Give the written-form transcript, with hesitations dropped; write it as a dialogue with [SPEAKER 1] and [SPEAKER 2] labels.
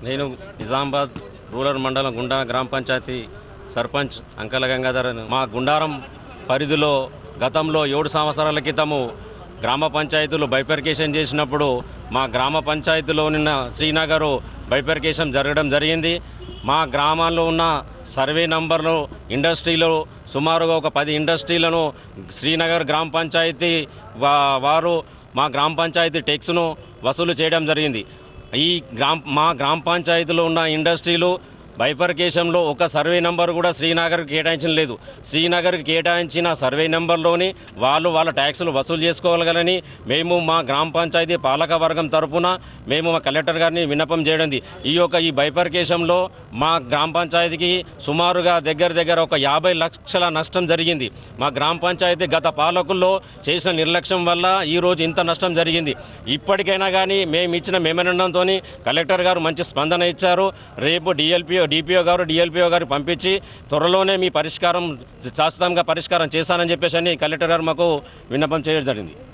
[SPEAKER 1] నేను నిజామాబాద్ రూరల్ మండలం గుండా గ్రామ పంచాయతీ సర్పంచ్ అంకల గంగాధర్. మా గుండారం పరిధిలో గతంలో 7 సంవత్సరాల క్రితము గ్రామ పంచాయతీలు బైఫర్కేషన్ చేసినప్పుడు మా గ్రామ పంచాయతీలో ఉన్న శ్రీనగరు బైఫర్కేషన్ జరగడం జరిగింది. మా గ్రామాల్లో ఉన్న సర్వే నంబర్లు ఇండస్ట్రీలు సుమారుగా ఒక 10 ఇండస్ట్రీలను శ్రీనగర్ గ్రామ పంచాయతీ వారు మా గ్రామ పంచాయతీ ట్యాక్స్ను వసూలు చేయడం జరిగింది. మా గ్రామ పంచాయతీలో ఉన్న ఇండస్ట్రీలు బైఫర్కేషన్లో ఒక సర్వే నెంబర్ కూడా శ్రీనగర్కి కేటాయించడం లేదు. శ్రీనగర్కి కేటాయించిన సర్వే నెంబర్లోని వాళ్ళ ట్యాక్సులు వసూలు చేసుకోగలని మేము మా గ్రామ పంచాయతీ పాలక వర్గం తరఫున మేము మా కలెక్టర్ గారిని విన్నపం చేయడం. ఈ బైఫర్కేషన్లో మా గ్రామ పంచాయతీకి సుమారుగా దగ్గర ఒక 50 లక్షల నష్టం జరిగింది. మా గ్రామ పంచాయతీ గత పాలకుల్లో చేసిన నిర్లక్ష్యం వల్ల ఈరోజు ఇంత నష్టం జరిగింది. ఇప్పటికైనా కానీ మేము ఇచ్చిన మెమోరాండంతో కలెక్టర్ గారు మంచి స్పందన ఇచ్చారు. రేపు డిపిఓ గారు పంపించి త్వరలోనే మీ పరిష్కారం శాశ్వతంగా పరిష్కారం చేస్తానని చెప్పేసి కలెక్టర్ గారు మాకు విన్నపం చేయడం జరిగింది.